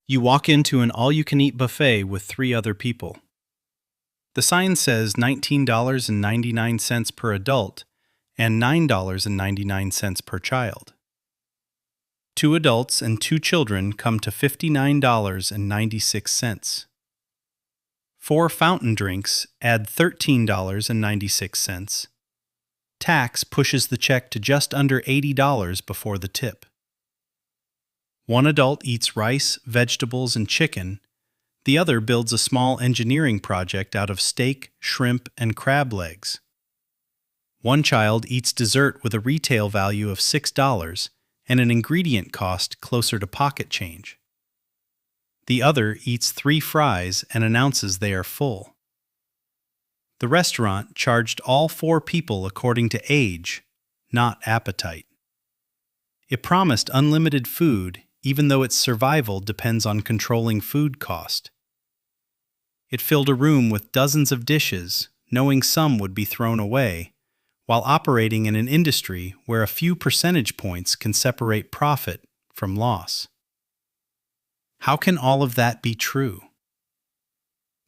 You walk into an all-you-can-eat buffet with three other people. The sign says $19.99 per adult and $9.99 per child. Two adults and two children come to $59.96. Four fountain drinks add $13.96. Tax pushes the check to just under $80 before the tip. One adult eats rice, vegetables, and chicken. The other builds a small engineering project out of steak, shrimp, and crab legs. One child eats dessert with a retail value of $6 and an ingredient cost closer to pocket change. The other eats 3 fries and announces they are full. The restaurant charged all 4 people according to age, not appetite. It promised unlimited food, even though its survival depends on controlling food cost. It filled a room with dozens of dishes, knowing some would be thrown away, while operating in an industry where a few percentage points can separate profit from loss. How can all of that be true?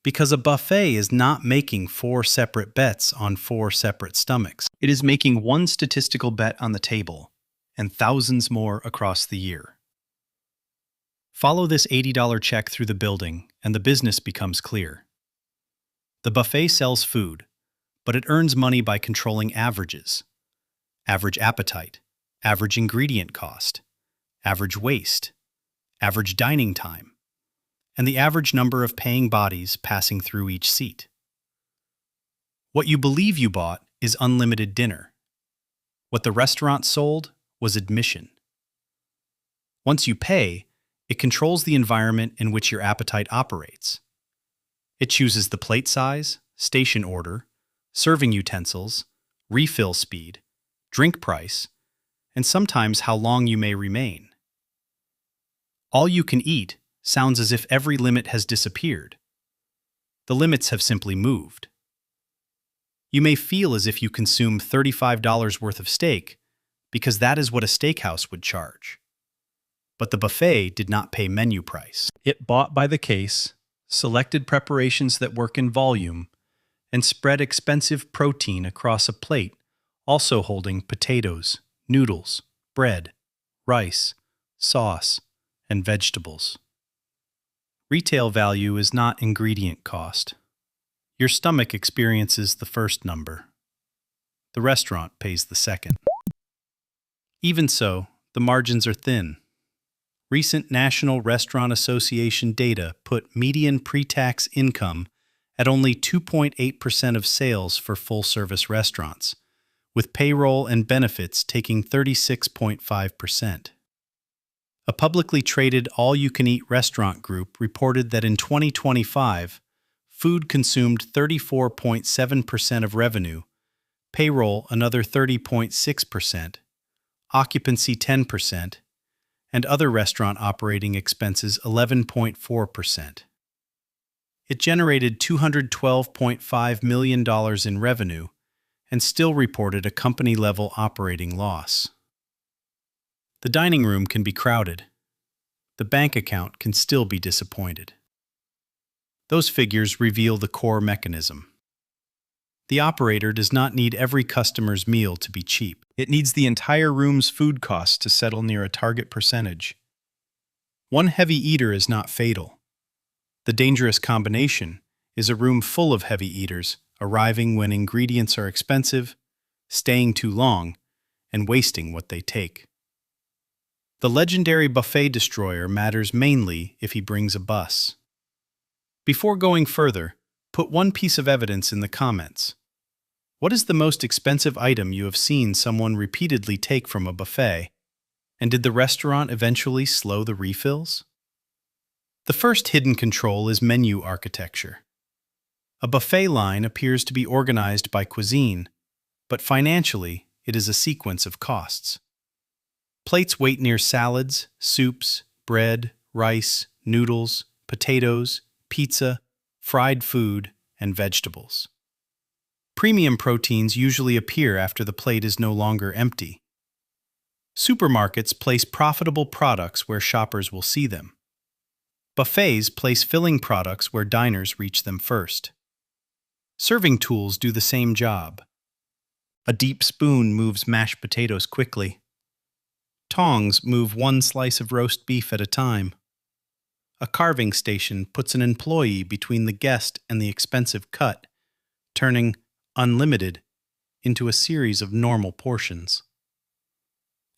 Because a buffet is not making 4 separate bets on 4 separate stomachs. It is making one statistical bet on the table, and thousands more across the year. Follow this $80 check through the building, and the business becomes clear. The buffet sells food, but it earns money by controlling averages. Average appetite, average ingredient cost, average waste, average dining time, and the average number of paying bodies passing through each seat. What you believe you bought is unlimited dinner. What the restaurant sold was admission. Once you pay, it controls the environment in which your appetite operates. It chooses the plate size, station order, serving utensils, refill speed, drink price, and sometimes how long you may remain. All you can eat sounds as if every limit has disappeared. The limits have simply moved. You may feel as if you consume $35 worth of steak because that is what a steakhouse would charge. But the buffet did not pay menu price. It bought by the case, selected preparations that work in volume, and spread expensive protein across a plate, also holding potatoes, noodles, bread, rice, sauce, and vegetables. Retail value is not ingredient cost. Your stomach experiences the first number. The restaurant pays the second. Even so, the margins are thin. Recent National Restaurant Association data put median pre-tax income at only 2.8% of sales for full-service restaurants, with payroll and benefits taking 36.5%. A publicly traded all-you-can-eat restaurant group reported that in 2025, food consumed 34.7% of revenue, payroll another 30.6%, occupancy 10%, and other restaurant operating expenses 11.4%. It generated $212.5 million in revenue and still reported a company-level operating loss. The dining room can be crowded. The bank account can still be disappointed. Those figures reveal the core mechanism. The operator does not need every customer's meal to be cheap. It needs the entire room's food costs to settle near a target percentage. One heavy eater is not fatal. The dangerous combination is a room full of heavy eaters arriving when ingredients are expensive, staying too long, and wasting what they take. The legendary buffet destroyer matters mainly if he brings a bus. Before going further, put one piece of evidence in the comments. What is the most expensive item you have seen someone repeatedly take from a buffet? And did the restaurant eventually slow the refills? The first hidden control is menu architecture. A buffet line appears to be organized by cuisine, but financially, it is a sequence of costs. Plates wait near salads, soups, bread, rice, noodles, potatoes, pizza, fried food, and vegetables. Premium proteins usually appear after the plate is no longer empty. Supermarkets place profitable products where shoppers will see them. Buffets place filling products where diners reach them first. Serving tools do the same job. A deep spoon moves mashed potatoes quickly. Tongs move one slice of roast beef at a time. A carving station puts an employee between the guest and the expensive cut, turning unlimited into a series of normal portions.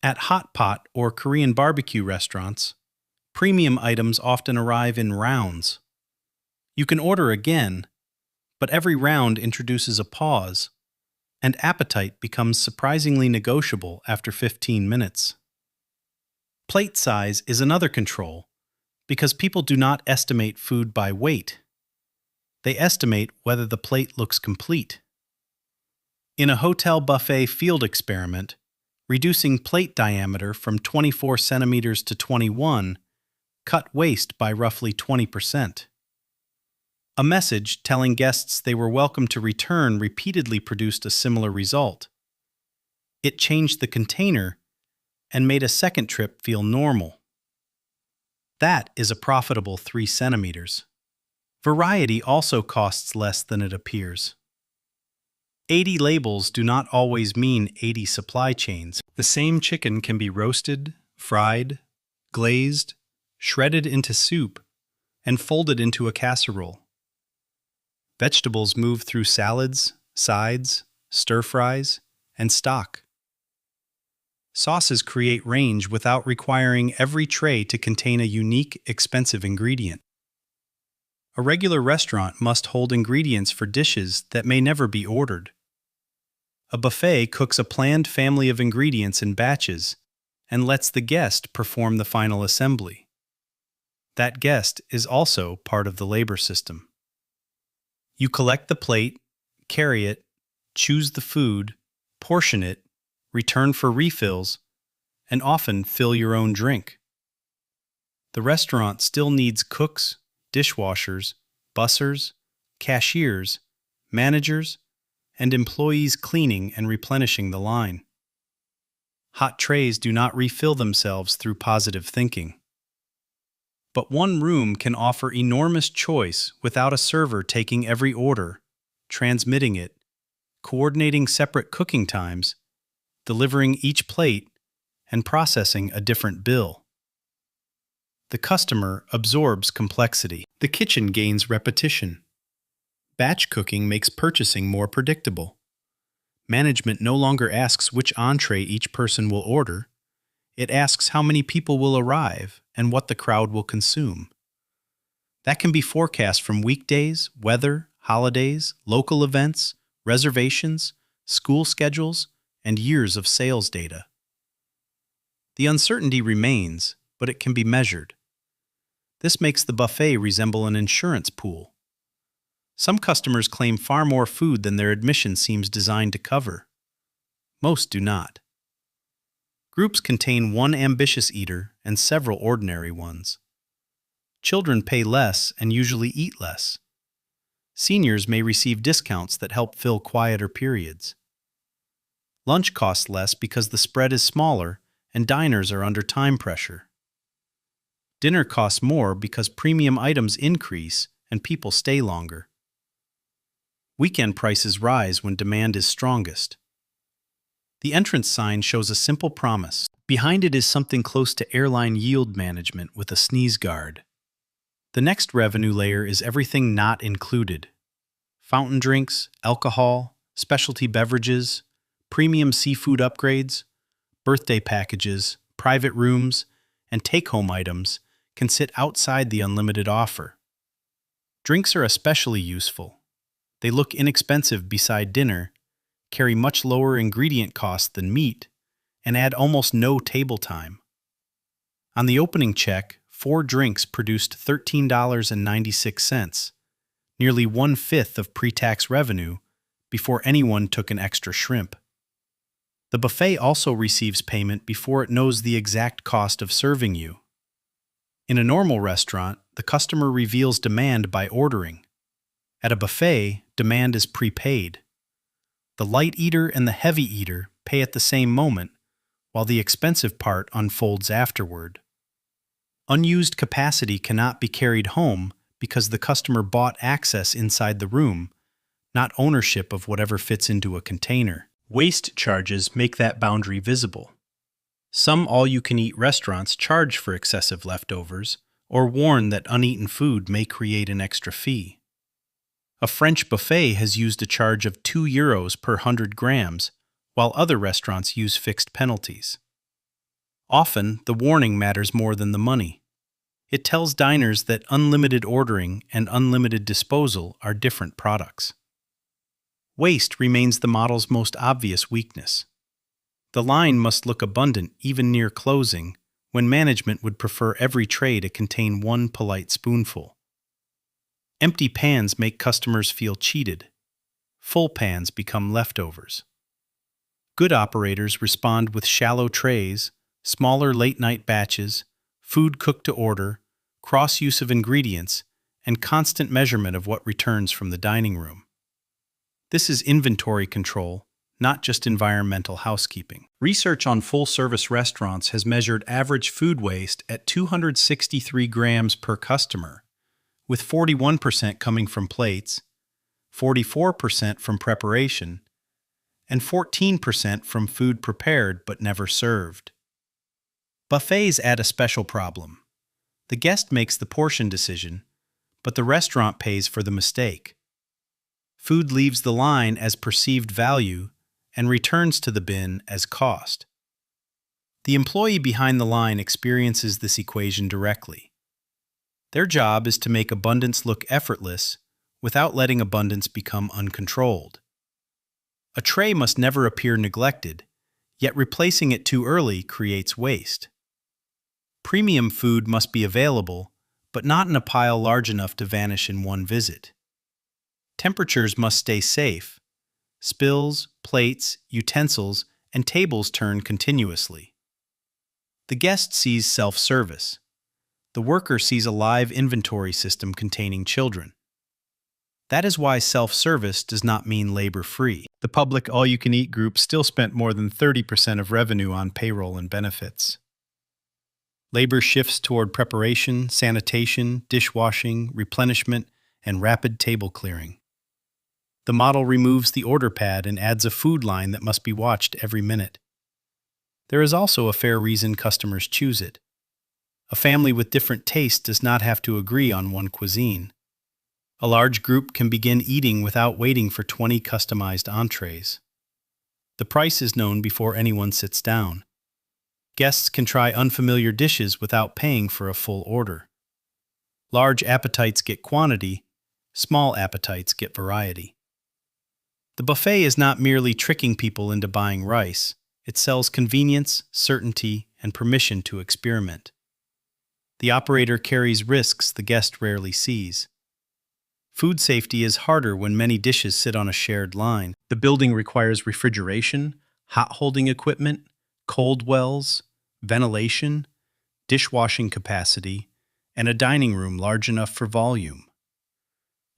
At hot pot or Korean barbecue restaurants, premium items often arrive in rounds. You can order again, but every round introduces a pause, and appetite becomes surprisingly negotiable after 15 minutes. Plate size is another control, because people do not estimate food by weight. They estimate whether the plate looks complete. In a hotel buffet field experiment, reducing plate diameter from 24 centimeters to 21 cut waste by roughly 20%. A message telling guests they were welcome to return repeatedly produced a similar result. It changed the container and made a second trip feel normal. That is a profitable 3 centimeters. Variety also costs less than it appears. 80 labels do not always mean 80 supply chains. The same chicken can be roasted, fried, glazed, shredded into soup, and folded into a casserole. Vegetables move through salads, sides, stir-fries, and stock. Sauces create range without requiring every tray to contain a unique, expensive ingredient. A regular restaurant must hold ingredients for dishes that may never be ordered. A buffet cooks a planned family of ingredients in batches and lets the guest perform the final assembly. That guest is also part of the labor system. You collect the plate, carry it, choose the food, portion it, return for refills, and often fill your own drink. The restaurant still needs cooks, dishwashers, bussers, cashiers, managers, and employees cleaning and replenishing the line. Hot trays do not refill themselves through positive thinking. But one room can offer enormous choice without a server taking every order, transmitting it, coordinating separate cooking times, delivering each plate, and processing a different bill. The customer absorbs complexity. The kitchen gains repetition. Batch cooking makes purchasing more predictable. Management no longer asks which entree each person will order. It asks how many people will arrive and what the crowd will consume. That can be forecast from weekdays, weather, holidays, local events, reservations, school schedules, and years of sales data. The uncertainty remains, but it can be measured. This makes the buffet resemble an insurance pool. Some customers claim far more food than their admission seems designed to cover. Most do not. Groups contain one ambitious eater and several ordinary ones. Children pay less and usually eat less. Seniors may receive discounts that help fill quieter periods. Lunch costs less because the spread is smaller and diners are under time pressure. Dinner costs more because premium items increase and people stay longer. Weekend prices rise when demand is strongest. The entrance sign shows a simple promise. Behind it is something close to airline yield management with a sneeze guard. The next revenue layer is everything not included. Fountain drinks, alcohol, specialty beverages, premium seafood upgrades, birthday packages, private rooms, and take-home items can sit outside the unlimited offer. Drinks are especially useful. They look inexpensive beside dinner, carry much lower ingredient costs than meat, and add almost no table time. On the opening check, 4 drinks produced $13.96, nearly 1/5 of pre-tax revenue, before anyone took an extra shrimp. The buffet also receives payment before it knows the exact cost of serving you. In a normal restaurant, the customer reveals demand by ordering. At a buffet, demand is prepaid. The light eater and the heavy eater pay at the same moment, while the expensive part unfolds afterward. Unused capacity cannot be carried home because the customer bought access inside the room, not ownership of whatever fits into a container. Waste charges make that boundary visible. Some all-you-can-eat restaurants charge for excessive leftovers or warn that uneaten food may create an extra fee. A French buffet has used a charge of €2 per 100 grams, while other restaurants use fixed penalties. Often, the warning matters more than the money. It tells diners that unlimited ordering and unlimited disposal are different products. Waste remains the model's most obvious weakness. The line must look abundant even near closing, when management would prefer every tray to contain one polite spoonful. Empty pans make customers feel cheated. Full pans become leftovers. Good operators respond with shallow trays, smaller late-night batches, food cooked to order, cross-use of ingredients, and constant measurement of what returns from the dining room. This is inventory control, not just environmental housekeeping. Research on full-service restaurants has measured average food waste at 263 grams per customer, with 41% coming from plates, 44% from preparation, and 14% from food prepared but never served. Buffets add a special problem. The guest makes the portion decision, but the restaurant pays for the mistake. Food leaves the line as perceived value and returns to the bin as cost. The employee behind the line experiences this equation directly. Their job is to make abundance look effortless without letting abundance become uncontrolled. A tray must never appear neglected, yet replacing it too early creates waste. Premium food must be available, but not in a pile large enough to vanish in one visit. Temperatures must stay safe. Spills, plates, utensils, and tables turn continuously. The guest sees self-service. The worker sees a live inventory system containing children. That is why self-service does not mean labor-free. The public all-you-can-eat group still spent more than 30% of revenue on payroll and benefits. Labor shifts toward preparation, sanitation, dishwashing, replenishment, and rapid table clearing. The model removes the order pad and adds a food line that must be watched every minute. There is also a fair reason customers choose it. A family with different tastes does not have to agree on one cuisine. A large group can begin eating without waiting for 20 customized entrees. The price is known before anyone sits down. Guests can try unfamiliar dishes without paying for a full order. Large appetites get quantity, small appetites get variety. The buffet is not merely tricking people into buying rice. It sells convenience, certainty, and permission to experiment. The operator carries risks the guest rarely sees. Food safety is harder when many dishes sit on a shared line. The building requires refrigeration, hot holding equipment, cold wells, ventilation, dishwashing capacity, and a dining room large enough for volume.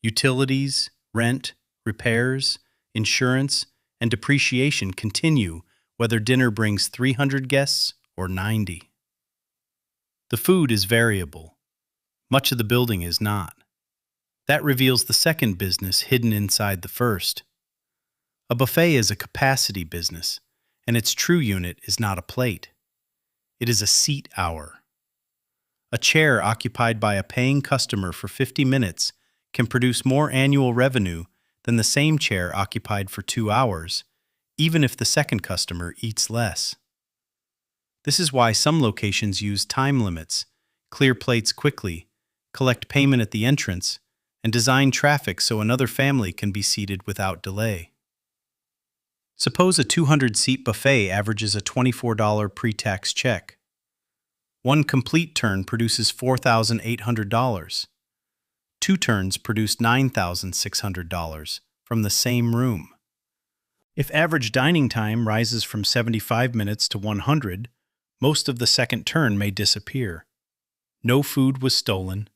Utilities, rent, repairs, insurance, and depreciation continue whether dinner brings 300 guests or 90. The food is variable. Much of the building is not. That reveals the second business hidden inside the first. A buffet is a capacity business, and its true unit is not a plate. It is a seat hour. A chair occupied by a paying customer for 50 minutes can produce more annual revenue than the same chair occupied for 2 hours, even if the second customer eats less. This is why some locations use time limits, clear plates quickly, collect payment at the entrance, and design traffic so another family can be seated without delay. Suppose a 200-seat buffet averages a $24 pre-tax check. One complete turn produces $4,800. 2 turns produce $9,600 from the same room. If average dining time rises from 75 minutes to 100, most of the second turn may disappear. No food was stolen.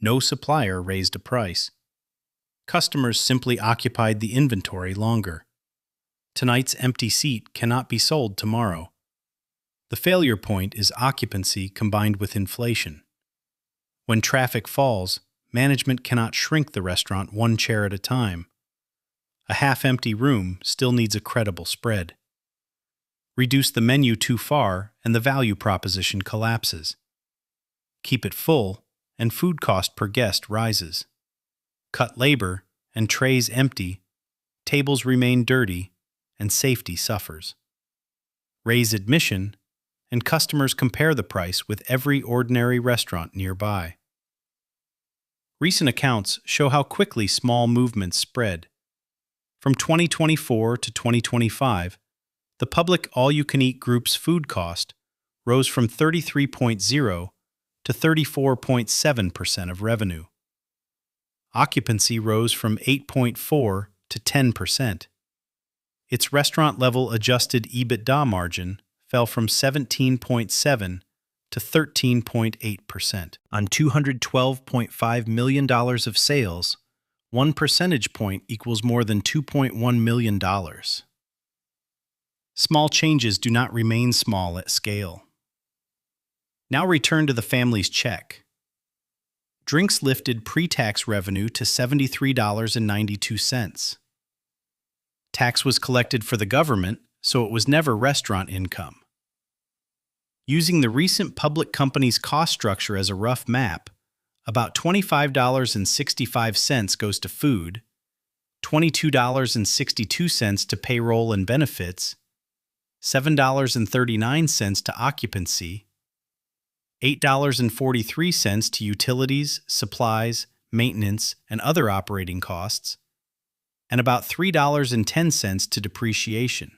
No supplier raised a price. Customers simply occupied the inventory longer. Tonight's empty seat cannot be sold tomorrow. The failure point is occupancy combined with inflation. When traffic falls, management cannot shrink the restaurant one chair at a time. A half-empty room still needs a credible spread. Reduce the menu too far and the value proposition collapses. Keep it full and food cost per guest rises. Cut labor and trays empty, tables remain dirty, and safety suffers. Raise admission, and customers compare the price with every ordinary restaurant nearby. Recent accounts show how quickly small movements spread. From 2024 to 2025, the public all-you-can-eat group's food cost rose from 33.0% to 34.7% of revenue. Occupancy rose from 8.4% to 10%. Its restaurant-level adjusted EBITDA margin fell from 17.7% to 13.8%. On $212.5 million of sales, 1 percentage point equals more than $2.1 million. Small changes do not remain small at scale. Now return to the family's check. Drinks lifted pre-tax revenue to $73.92. Tax was collected for the government, so it was never restaurant income. Using the recent public company's cost structure as a rough map, about $25.65 goes to food, $22.62 to payroll and benefits, $7.39 to occupancy, $8.43 to utilities, supplies, maintenance, and other operating costs, and about $3.10 to depreciation.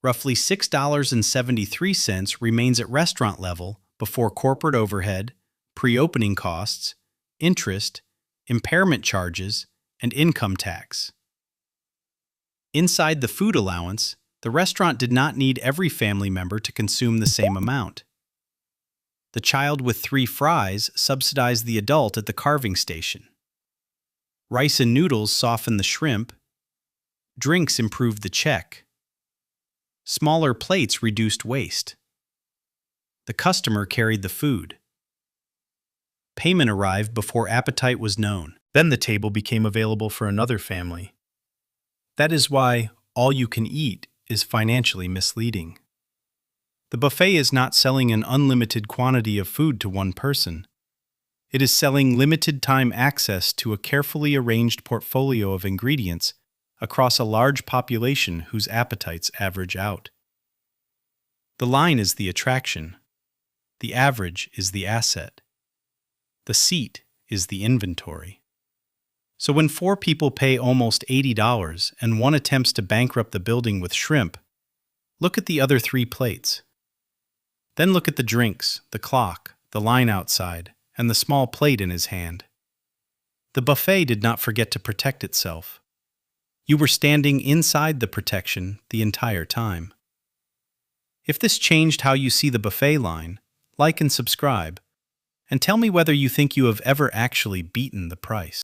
Roughly $6.73 remains at restaurant level before corporate overhead, pre-opening costs, interest, impairment charges, and income tax. Inside the food allowance, the restaurant did not need every family member to consume the same amount. The child with 3 fries subsidized the adult at the carving station. Rice and noodles softened the shrimp. Drinks improved the check. Smaller plates reduced waste. The customer carried the food. Payment arrived before appetite was known. Then the table became available for another family. That is why all you can eat is financially misleading. The buffet is not selling an unlimited quantity of food to one person. It is selling limited time access to a carefully arranged portfolio of ingredients across a large population whose appetites average out. The line is the attraction. The average is the asset. The seat is the inventory. So when 4 people pay almost $80 and one attempts to bankrupt the building with shrimp, look at the other 3 plates. Then look at the drinks, the clock, the line outside, and the small plate in his hand. The buffet did not forget to protect itself. You were standing inside the protection the entire time. If this changed how you see the buffet line, like and subscribe, and tell me whether you think you have ever actually beaten the price.